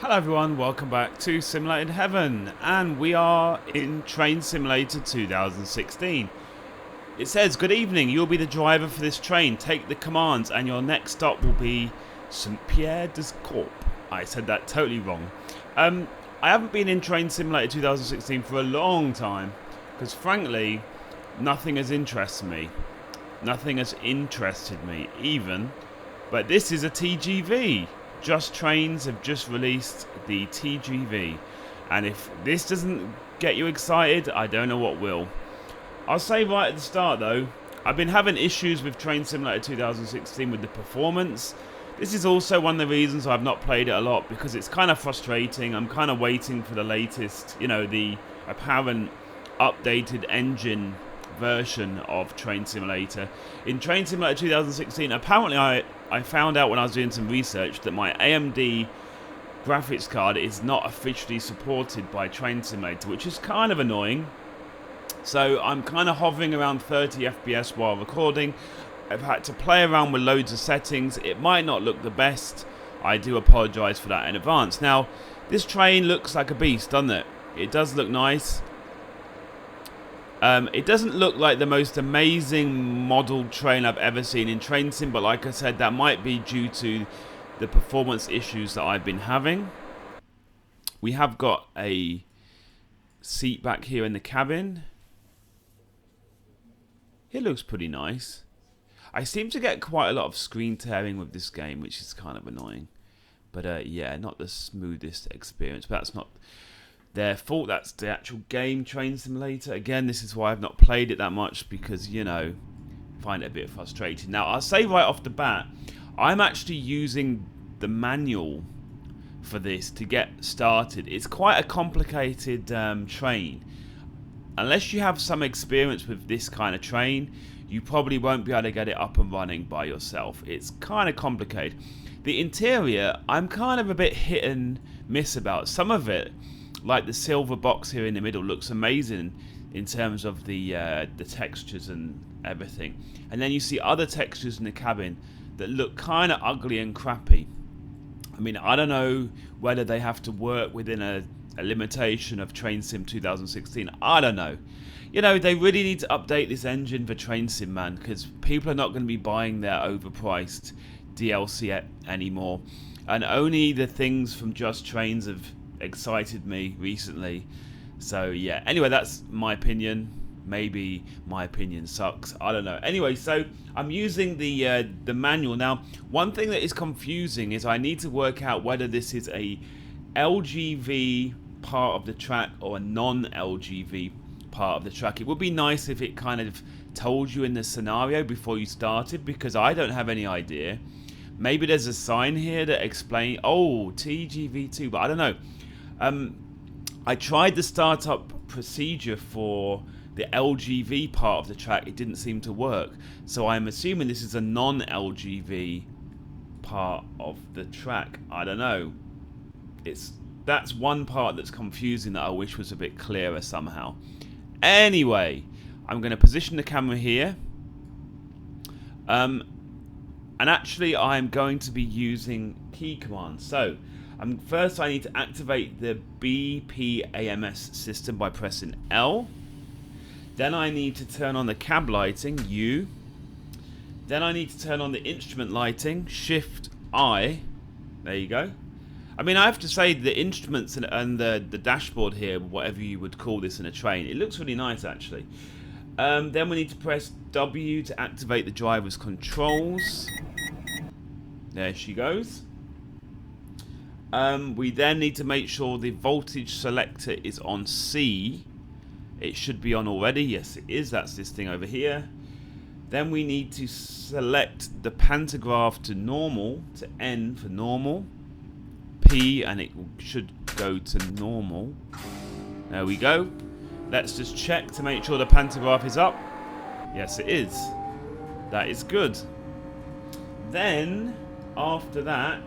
Hello everyone, welcome back to Simulated Heaven, and we are in Train Simulator 2016. It says, good evening, you'll be the driver for this train, take the commands and your next stop will be St. Pierre des Corps. I said that totally wrong. I haven't been in Train Simulator 2016 for a long time, because frankly, nothing has interested me. Nothing has interested me, even, but this is a TGV. Just Trains have just released the TGV, and if this doesn't get you excited, I don't know what will. I'll say right at the start though, I've been having issues with Train Simulator 2016 with the performance. This is also one of the reasons I've not played it a lot, because it's kind of frustrating. I'm kind of waiting for the latest, the apparent updated engine version of Train Simulator. In Train Simulator 2016, apparently I found out when I was doing some research that my AMD graphics card is not officially supported by Train Simulator, which is kind of annoying. So I'm kind of hovering around 30 FPS while recording. I've had to play around with loads of settings. It might not look the best. I do apologise for that in advance. Now, this train looks like a beast, doesn't it? It does look nice. It doesn't look like the most amazing modelled train I've ever seen in Train Sim, but like I said, that might be due to the performance issues that I've been having. We have got a seat back here in the cabin. It looks pretty nice. I seem to get quite a lot of screen tearing with this game, which is kind of annoying. But yeah, not the smoothest experience, but that's not their fault. That's the actual game, Train Simulator. Again, this is why I've not played it that much, because, find it a bit frustrating. Now, I'll say right off the bat, I'm actually using the manual for this to get started. It's quite a complicated train. Unless you have some experience with this kind of train, you probably won't be able to get it up and running by yourself. It's kind of complicated. The interior, I'm kind of a bit hit and miss about. Some of it, like the silver box here in the middle, looks amazing in terms of the textures and everything. And then you see other textures in the cabin that look kind of ugly and crappy. I mean, I don't know whether they have to work within a limitation of Train Sim 2016. I don't know. They really need to update this engine for Train Sim, man, because people are not going to be buying their overpriced DLC anymore. And only the things from Just Trains have excited me recently. So yeah, anyway, that's my opinion. Maybe my opinion sucks, I don't know. Anyway, so I'm using the manual. Now, one thing that is confusing is I need to work out whether this is a LGV part of the track or a non-LGV part of the track. It would be nice if it kind of told you in the scenario before you started, because I don't have any idea. Maybe there's a sign here that explains, oh, TGV2, but I don't know. I tried the startup procedure for the LGV part of the track. It didn't seem to work. So I'm assuming this is a non-LGV part of the track. I don't know. That's one part that's confusing that I wish was a bit clearer somehow. Anyway, I'm going to position the camera here. And actually, I'm going to be using key commands. So, first I need to activate the BPAMS system by pressing L. Then I need to turn on the cab lighting, U. Then I need to turn on the instrument lighting, Shift I. There you go. I mean, I have to say the instruments and the dashboard here, whatever you would call this in a train, it looks really nice actually. Then we need to press W to activate the driver's controls. There she goes. We then need to make sure the voltage selector is on C. It should be on already. Yes, it is. That's this thing over here. Then we need to select the pantograph to normal, to N for normal. P, and it should go to normal. There we go. Let's just check to make sure the pantograph is up. Yes, it is. That is good. Then, after that,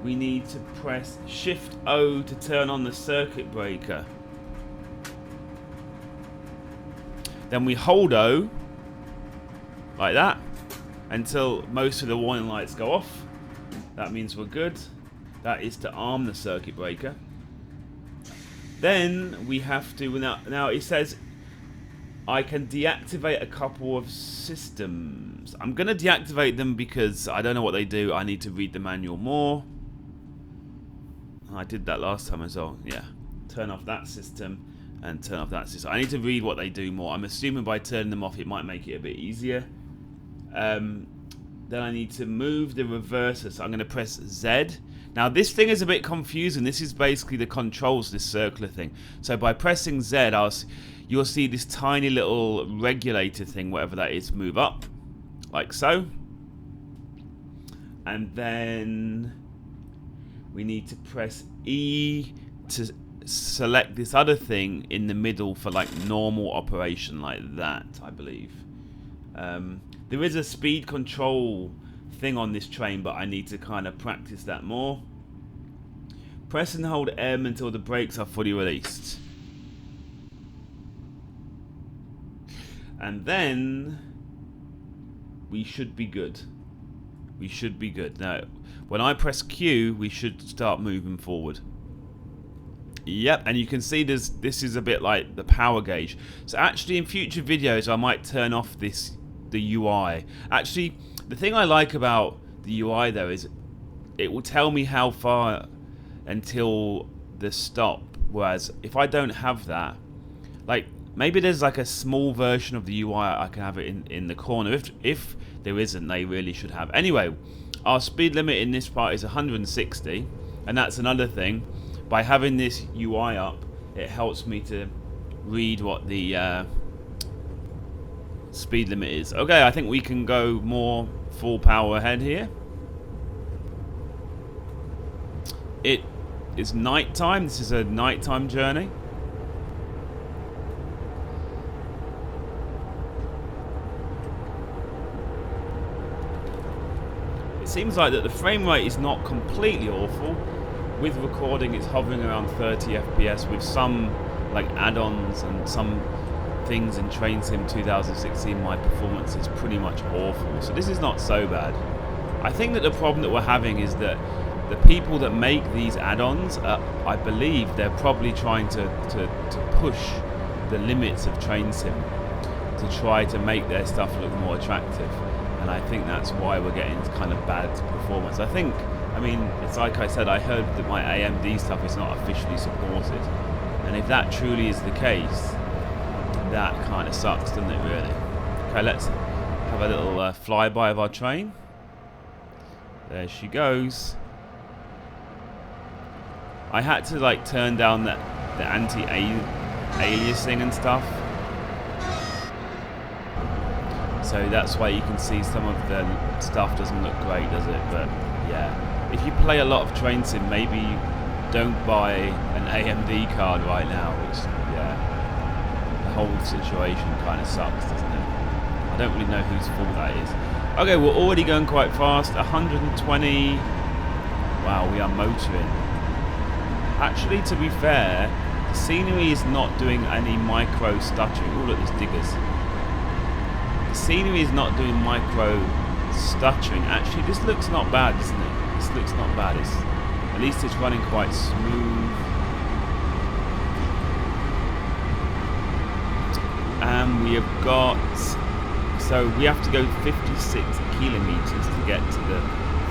we need to press Shift O to turn on the circuit breaker. Then we hold O, like that, until most of the warning lights go off. That means we're good. That is to arm the circuit breaker. Then we have to... Now it says I can deactivate a couple of systems. I'm going to deactivate them because I don't know what they do. I need to read the manual more. I did that last time as well. Yeah. Turn off that system and turn off that system. I need to read what they do more. I'm assuming by turning them off it might make it a bit easier. Then I need to move the reverser. So I'm going to press Z. Now this thing is a bit confusing. This is basically the controls, this circular thing. So by pressing Z, you'll see this tiny little regulator thing, whatever that is, move up. Like so. And then we need to press E to select this other thing in the middle for like normal operation, like that, I believe. There is a speed control thing on this train, but I need to kind of practice that more. Press and hold M until the brakes are fully released. And then we should be good. We should be good. Now, when I press Q, we should start moving forward. Yep, and you can see this is a bit like the power gauge. So actually in future videos I might turn off the UI. Actually, the thing I like about the UI though is it will tell me how far until the stop. Whereas if I don't have that, like maybe there's like a small version of the UI I can have it in the corner. If there isn't, they really should have. Anyway, our speed limit in this part is 160, and that's another thing. By having this UI up, it helps me to read what the speed limit is. Okay, I think we can go more full power ahead here. It is nighttime. This is a nighttime journey. It seems like that the frame rate is not completely awful. With recording, it's hovering around 30 FPS with some like add-ons and some things in Train Sim 2016. My performance is pretty much awful, so this is not so bad. I think that the problem that we're having is that the people that make these add-ons, I believe they're probably trying to push the limits of Train Sim to try to make their stuff look more attractive, and I think that's why we're getting kind of bad performance. I mean, it's like I said, I heard that my AMD stuff is not officially supported. And if that truly is the case, that kind of sucks, doesn't it, really? Okay, let's have a little flyby of our train. There she goes. I had to, like, turn down the anti-aliasing and stuff. So that's why you can see some of the stuff doesn't look great, does it? But, yeah. If you play a lot of Train Sim, maybe don't buy an AMD card right now, which, yeah, the whole situation kind of sucks, doesn't it? I don't really know whose fault that is. Okay, we're already going quite fast, 120. Wow, we are motoring. Actually, to be fair, the scenery is not doing any micro stuttering. Oh, look, there's diggers. The scenery is not doing micro stuttering. Actually, this looks not bad, doesn't it? This looks not bad. At least it's running quite smooth. And we have got... So we have to go 56 kilometers to get to the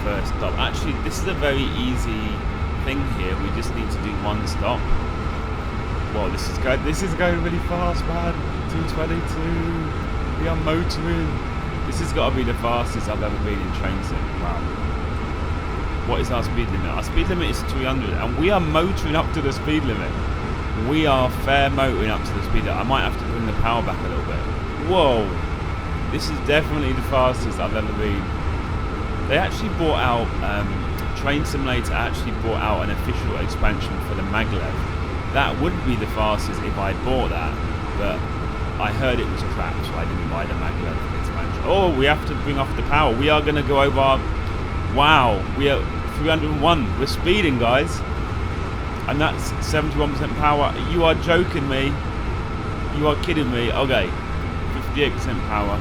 first stop. Actually, this is a very easy thing here. We just need to do one stop. Well, this is going really fast, man. 222. We are motoring. This has got to be the fastest I've ever been in Train Sim. Wow. What is our speed limit? Our speed limit is 300, and we are motoring up to the speed limit. We are fair motoring up to the speed limit. I might have to bring the power back a little bit. Whoa! This is definitely the fastest I've ever been. They actually brought out, Train Simulator actually brought out an official expansion for the maglev. That would be the fastest if I bought that, but I heard it was crap, so I didn't buy the maglev expansion. Oh, we have to bring off the power. We are going to go over our... Wow, we are 301. We're speeding, guys. And that's 71% power. You are joking me. You are kidding me. Okay, 58% power.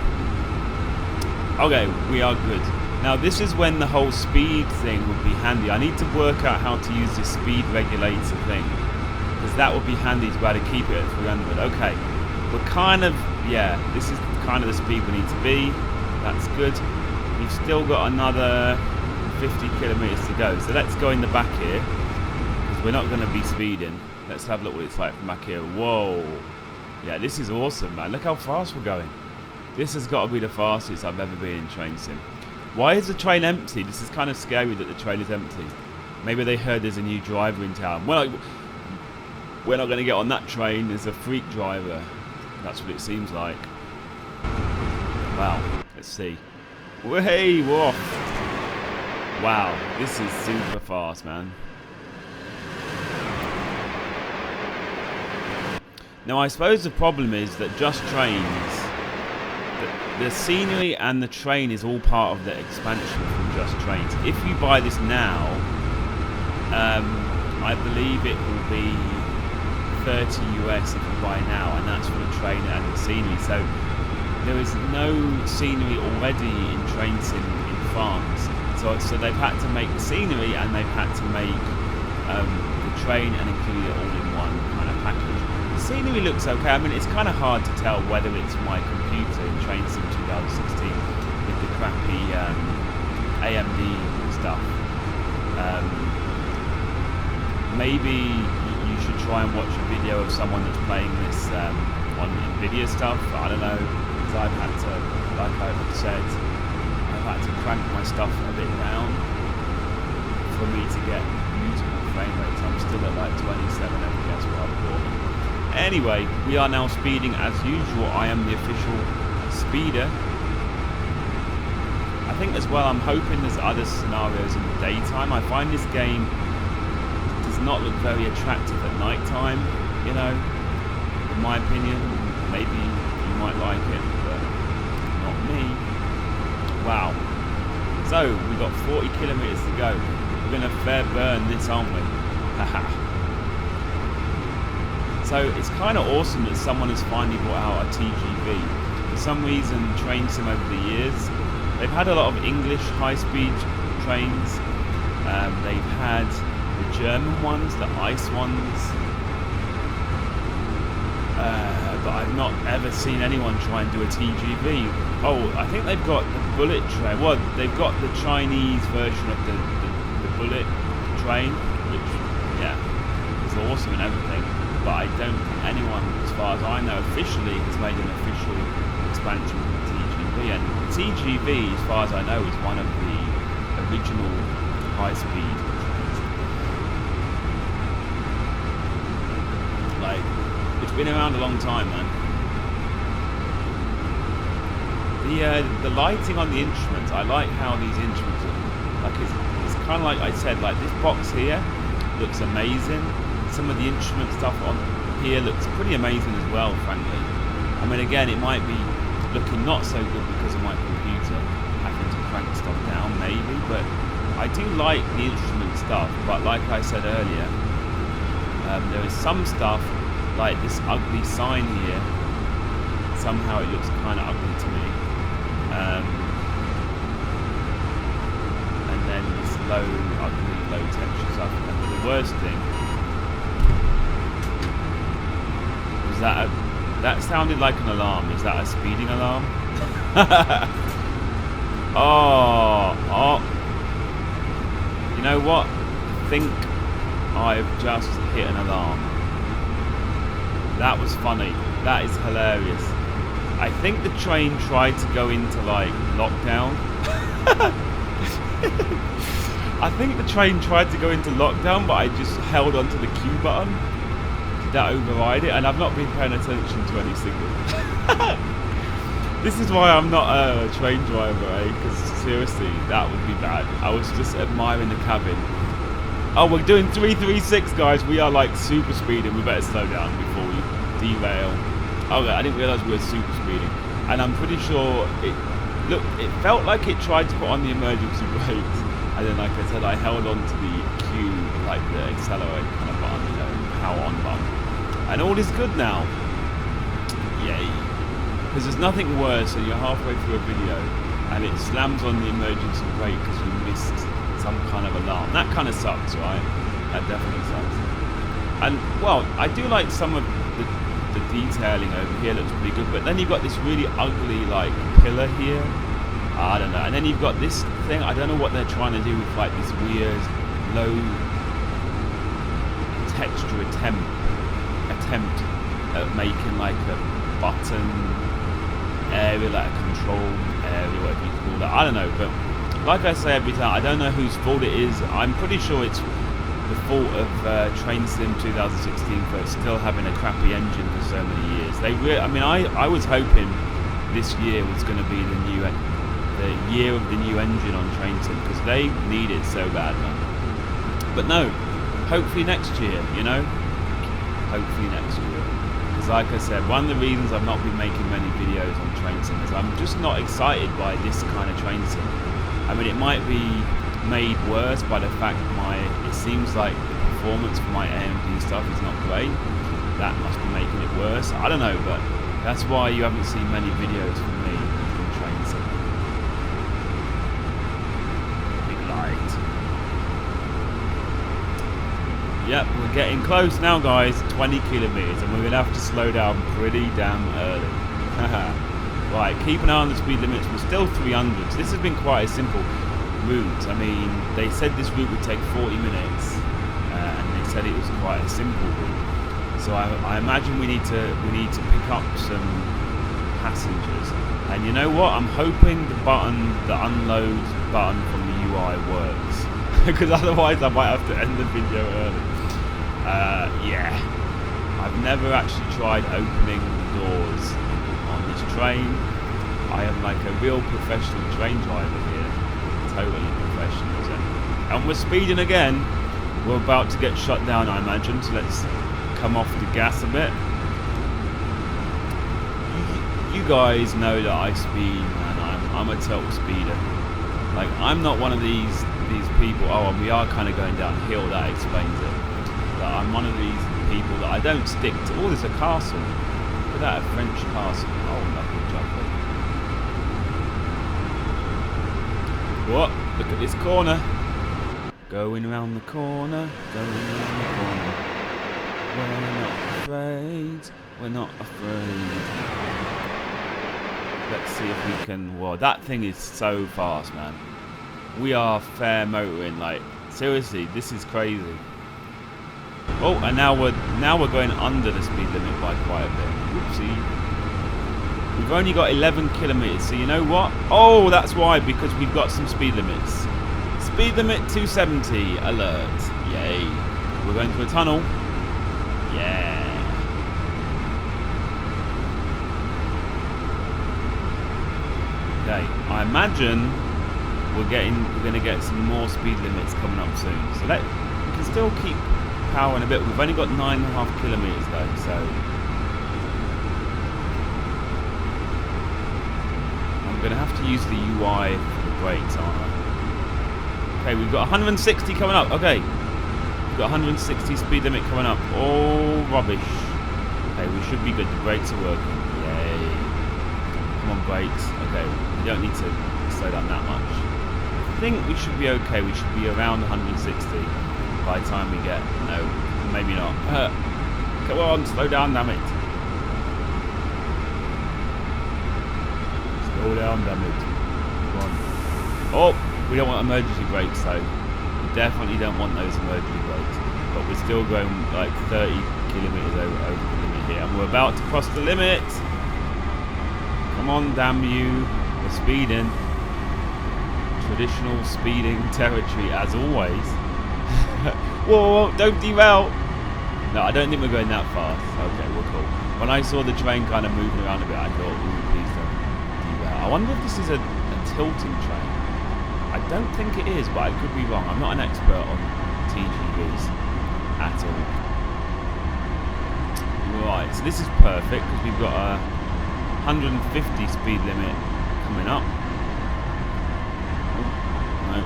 Okay, we are good. Now this is when the whole speed thing would be handy. I need to work out how to use this speed regulator thing, because that would be handy to be able to keep it at 300. Okay, we're kind of, yeah, this is kind of the speed we need to be. That's good. We've still got another 50 kilometers to go. So let's go in the back here, because we're not going to be speeding. Let's have a look what it's like from back here. Whoa. Yeah, this is awesome, man. Look how fast we're going. This has got to be the fastest I've ever been in train sim. Why is the train empty? This is kind of scary that the train is empty. Maybe they heard there's a new driver in town. Well, we're not going to get on that train. There's a freak driver. That's what it seems like. Wow. Let's see. Hey, we're off. Wow. This is super fast, man. Now, I suppose the problem is that Just Trains, the scenery and the train is all part of the expansion from Just Trains. If you buy this now, I believe it will be 30 US if you buy now, and that's for the train and the scenery. So there is no scenery already in Train Sim in France. So they've had to make the scenery and they've had to make the train and include it all in one kind of package. The scenery looks okay. I mean, it's kind of hard to tell whether it's my computer in Train Sim 2016 with the crappy AMD stuff. Maybe you should try and watch a video of someone that's playing this on NVIDIA stuff. I don't know, because I've had to, like I've said, I've had to crank my stuff a bit down for me to get beautiful frame rates. I'm still at like 27 FPS while recording. Anyway, we are now speeding as usual. I am the official speeder. I think as well, I'm hoping there's other scenarios in the daytime. I find this game does not look very attractive at night time, you know, in my opinion. Maybe you might like it, but not me. Wow. So, we've got 40 kilometers to go. We're going to fair burn this, aren't we? Haha. So it's kind of awesome that someone has finally brought out a TGV. For some reason, Train Sim over the years, they've had a lot of English high-speed trains. They've had the German ones, the ice ones. But I've not ever seen anyone try and do a TGV. Oh, I think they've got the bullet train. Well, they've got the Chinese version of the bullet train, which, yeah, is awesome and everything. But I don't think anyone, as far as I know, officially has made an official expansion of the TGV. And the TGV, as far as I know, is one of the original high-speed trains. Like, it's been around a long time, man. The lighting on the instruments, I like how these instruments look. Like, it's kind of like I said, like this box here looks amazing. Some of the instrument stuff on here looks pretty amazing as well, frankly. I mean, again, it might be looking not so good because of my computer having to crank stuff down, maybe, but I do like the instrument stuff. But like I said earlier, there is some stuff, like this ugly sign here, somehow it looks kind of ugly to me. And then this ugly, low texture stuff. And the worst thing, that sounded like an alarm. Is that a speeding alarm? oh, you know what? I think I've just hit an alarm. That was funny. That is hilarious. I think the train tried to go into like lockdown. I think the train tried to go into lockdown, but I just held onto the Q button. That override it, and I've not been paying attention to any signal. This is why I'm not a train driver, eh? Because seriously, that would be bad. I was just admiring the cabin. Oh, we're doing 336, guys. We are like super speeding. We better slow down before we derail. Okay, I didn't realise we were super speeding, and I'm pretty sure it felt like it tried to put on the emergency brakes, and then, like I said, I held on to the Q, like the accelerate kind of button, you know, power on button. And all is good now. Yay. Because there's nothing worse than you're halfway through a video and it slams on the emergency brake because you missed some kind of alarm. That kind of sucks, right? That definitely sucks. And well, I do like some of the detailing over here, looks pretty good, but then you've got this really ugly like pillar here. I don't know. And then you've got this thing, I don't know what they're trying to do with like this weird low texture attempt at making like a button area, like a control area, whatever you call that. I don't know, but like I say every time, I don't know whose fault it is. I'm pretty sure it's the fault of Train Sim 2016 for still having a crappy engine for so many years. I mean, I was hoping this year was going to be the year of the new engine on Train Sim because they need it so bad, man. But no, hopefully next year, you know? Hopefully next year. Because like I said, one of the reasons I've not been making many videos on Train Sim is I'm just not excited by this kind of Train Sim. I mean, it might be made worse by the fact it seems like the performance for my AMD stuff is not great. That must be making it worse. I don't know, but that's why you haven't seen many videos from me in Train Sim. Big light. Yep, we're getting close now, guys. 20 kilometers, and we're gonna have to slow down pretty damn early. Right, keep an eye on the speed limits. We're still 300s. This has been quite a simple route. I mean, they said this route would take 40 minutes, and they said it was quite a simple route. So I imagine we need to pick up some passengers. And you know what? I'm hoping the unload button from the UI works, because otherwise I might have to end the video early. Yeah, I've never actually tried opening the doors on this train. I am like a real professional train driver here. Totally professional. And we're speeding again. We're about to get shut down, I imagine, so let's come off the gas a bit. You guys know that I speed, man. I'm a total speeder. Like, I'm not one of these people. Oh, we are kind of going downhill. That explains it. But I'm one of these people that I don't stick to. Oh, there's a castle. Look at that, a French castle. Oh, lovely chocolate. What? Look at this corner. Going around the corner. Going around the corner. We're not afraid. We're not afraid. Let's see if we can. Well, that thing is so fast, man. We are fair motoring. Like, seriously, this is crazy. Oh, and now we're going under the speed limit by quite a bit. Whoopsie. We've only got 11 kilometers, so you know what? Oh, that's why, because we've got some speed limits. Speed limit 270, alert. Yay. We're going through a tunnel. Yeah. Okay, I imagine we're going to get some more speed limits coming up soon. So we can still keep powering a bit. We've only got 9.5 kilometers though, so I'm going to have to use the UI for the brakes, aren't I? Okay, we've got 160 coming up. Okay, we've got 160 speed limit coming up. Oh, rubbish. Okay, we should be good. The brakes are working. Yay. Come on, brakes. Okay, we don't need to slow down that much. I think we should be okay. We should be around 160 by the time we get. No, maybe not. Come on, slow down, damn it. Slow down, damn it. Come on. Oh, we don't want emergency brakes, so we definitely don't want those emergency brakes. But we're still going like 30 kilometers over the limit here, and we're about to cross the limit. Come on, damn you. We're speeding. Traditional speeding territory, as always. Whoa, don't derail. No, I don't think we're going that fast. Okay, we're cool. When I saw the train kind of moving around a bit, I thought, ooh, please don't derail. I wonder if this is a tilting train. I don't think it is, but I could be wrong. I'm not an expert on TGVs at all. Right, so this is perfect because we've got a 150 speed limit coming up. Oh, no.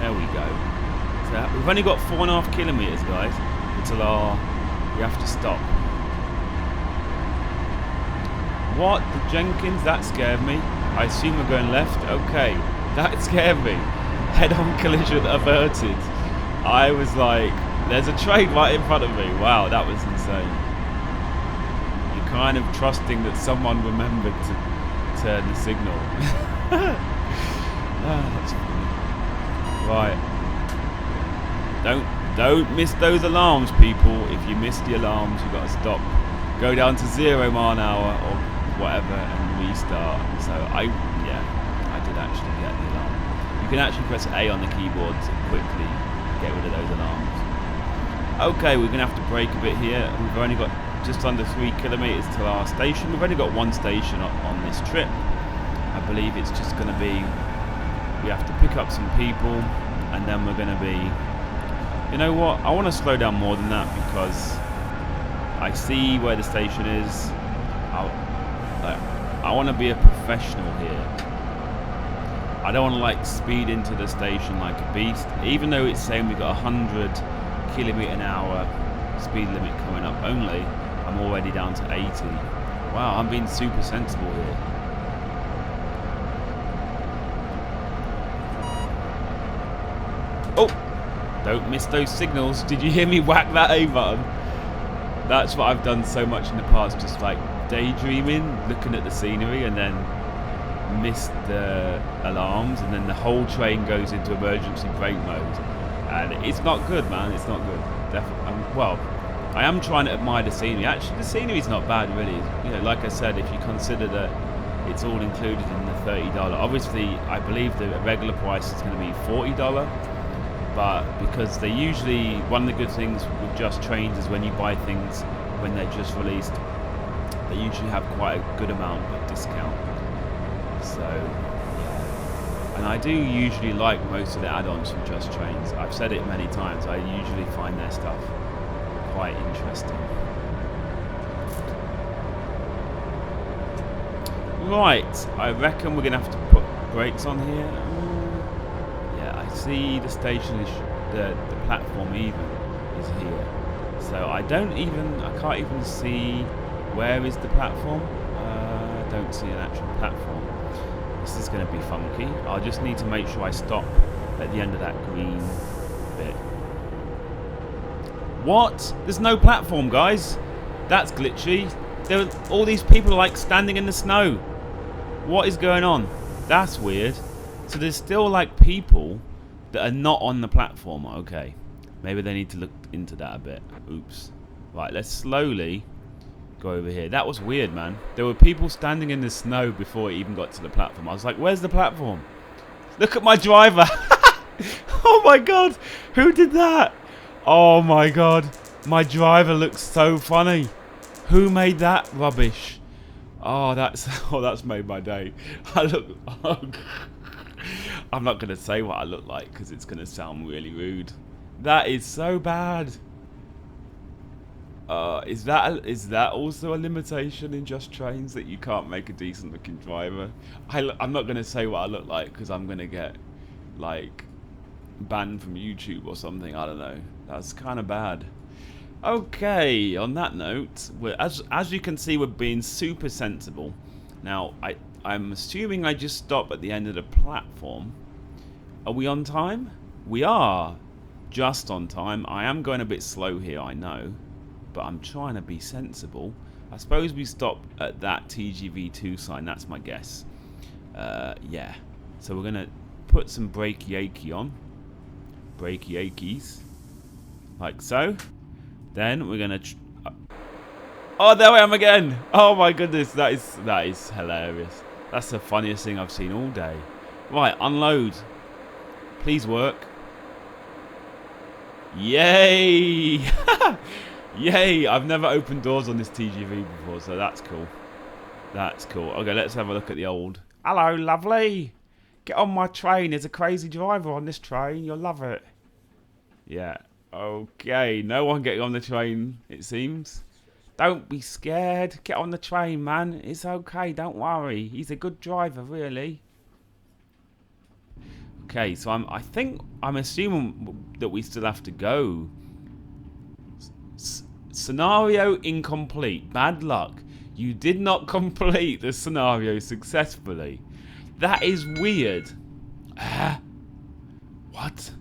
There we go. So we've only got 4.5 kilometers, guys, until we have to stop. What? The Jenkins? That scared me. I assume we're going left. Okay, that scared me. Head-on collision averted. I was like, there's a train right in front of me. Wow, that was insane. You're kind of trusting that someone remembered to turn the signal. That's funny. Right. Don't miss those alarms, people. If you miss the alarms, you've got to stop. Go down to 0 mile an hour or whatever and restart. So I did actually get the alarm. You can actually press A on the keyboard to quickly get rid of those alarms. Okay, we're going to have to brake a bit here. We've only got just under 3 kilometers to our station. We've only got one station on this trip. I believe it's just going to be, we have to pick up some people and then we're going to be, you know what, I want to slow down more than that because I see where the station is. I want to be a professional here. I don't want to like speed into the station like a beast, even though it's saying we've got 100 km/h speed limit coming up only. I'm already down to 80. Wow, I'm being super sensible here. Oh, don't miss those signals. Did you hear me whack that A button? That's what I've done so much in the past, just like daydreaming, looking at the scenery, and then miss the alarms, and then the whole train goes into emergency brake mode. And it's not good, man. It's not good. Definitely. Well, I am trying to admire the scenery. Actually, the scenery's not bad, really. You know, like I said, if you consider that it's all included in the $30. Obviously, I believe the regular price is going to be $40. But because they usually, one of the good things with Just Trains is when you buy things when they're just released, they usually have quite a good amount of discount. So, yeah. And I do usually like most of the add-ons from Just Trains. I've said it many times, I usually find their stuff quite interesting. Right, I reckon we're going to have to put brakes on here. I see the station is the platform even is here, so I can't even see where is the platform. I don't see an actual platform. This is going to be funky. I'll just need to make sure I stop at the end of that green bit. What? There's no platform, guys. That's glitchy. All these people are like standing in the snow. What is going on? That's weird. So there's still like people that are not on the platform. Okay, maybe they need to look into that a bit. Oops. Right, let's slowly go over here. That was weird, man. There were people standing in the snow before it even got to the platform. I was like, where's the platform? Look at my driver. Oh my god, who did that? Oh my god, my driver looks so funny. Who made that rubbish? Oh, that's made my day. I look. I'm not going to say what I look like because it's going to sound really rude. That is so bad. Is that also a limitation in Just Trains that you can't make a decent looking driver? I'm not going to say what I look like because I'm going to get like banned from YouTube or something. I don't know. That's kind of bad. Okay, on that note, as you can see, we're being super sensible. Now, I'm assuming I just stop at the end of the platform. Are we on time? We are just on time. I am going a bit slow here, I know, but I'm trying to be sensible. I suppose we stop at that TGV 2 sign, that's my guess. Yeah. So we're going to put some brakey-akey on. Brakey-akeys. Like so. Then we're going to... Oh, there I am again! Oh my goodness, that is hilarious. That's the funniest thing I've seen all day. Right, unload. Please work. Yay! Yay! I've never opened doors on this TGV before, so that's cool. That's cool. Okay, let's have a look at the old... Hello, lovely! Get on my train. There's a crazy driver on this train. You'll love it. Yeah. Okay, no one getting on the train, it seems. Don't be scared. Get on the train, man. It's okay. Don't worry. He's a good driver, really. Okay, so I'm assuming that we still have to go. Scenario incomplete. Bad luck. You did not complete the scenario successfully. That is weird. What?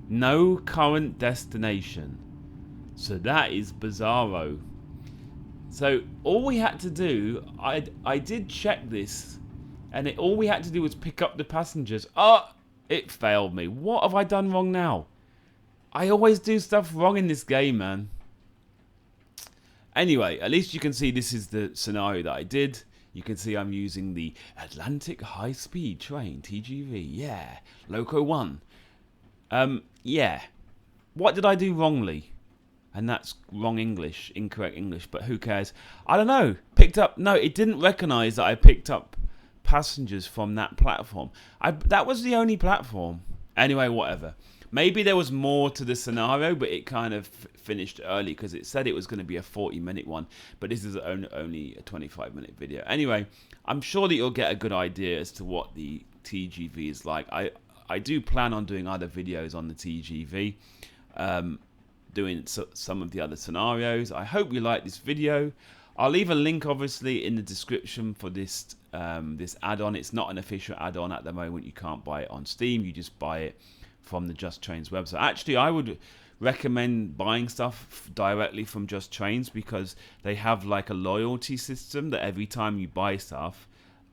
No current destination. So that is bizarro. So all we had to do, I did check this, and all we had to do was pick up the passengers. Oh, it failed me. What have I done wrong now? I always do stuff wrong in this game, man. Anyway, at least you can see this is the scenario that I did. You can see I'm using the Atlantic High Speed Train, TGV. Yeah, Loco 1. Yeah. What did I do wrongly? And that's wrong English, incorrect English, but who cares? I don't know. Picked up... No, it didn't recognise that I picked up passengers from that platform. That was the only platform. Anyway, whatever. Maybe there was more to the scenario, but it kind of finished early because it said it was going to be a 40-minute one, but this is only a 25-minute video. Anyway, I'm sure that you'll get a good idea as to what the TGV is like. I do plan on doing other videos on the TGV, doing some of the other scenarios. I hope you like this video. I'll leave a link, obviously, in the description for this this add-on. It's not an official add-on at the moment. You can't buy it on Steam. You just buy it from the Just Trains website. Actually, I would recommend buying stuff directly from Just Trains because they have like a loyalty system that every time you buy stuff,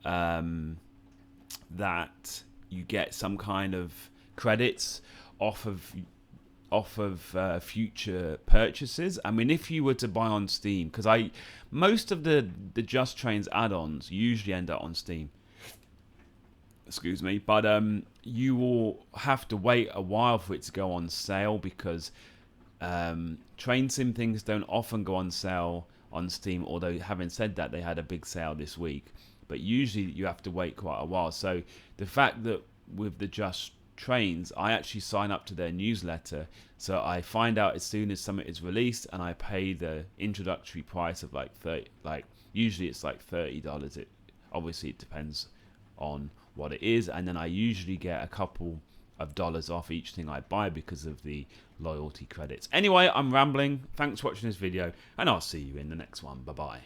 that you get some kind of credits off of future purchases. I mean, if you were to buy on Steam, because most of the Just Trains add-ons usually end up on Steam. Excuse me, but you will have to wait a while for it to go on sale because train sim things don't often go on sale on Steam, although having said that, they had a big sale this week, but usually you have to wait quite a while. So the fact that with the Just Trains, I actually sign up to their newsletter, so I find out as soon as something is released, and I pay the introductory price of like usually it's like $30. Obviously it depends on what it is, and then I usually get a couple of dollars off each thing I buy because of the loyalty credits. Anyway, I'm rambling. Thanks for watching this video, and I'll see you in the next one. Bye bye.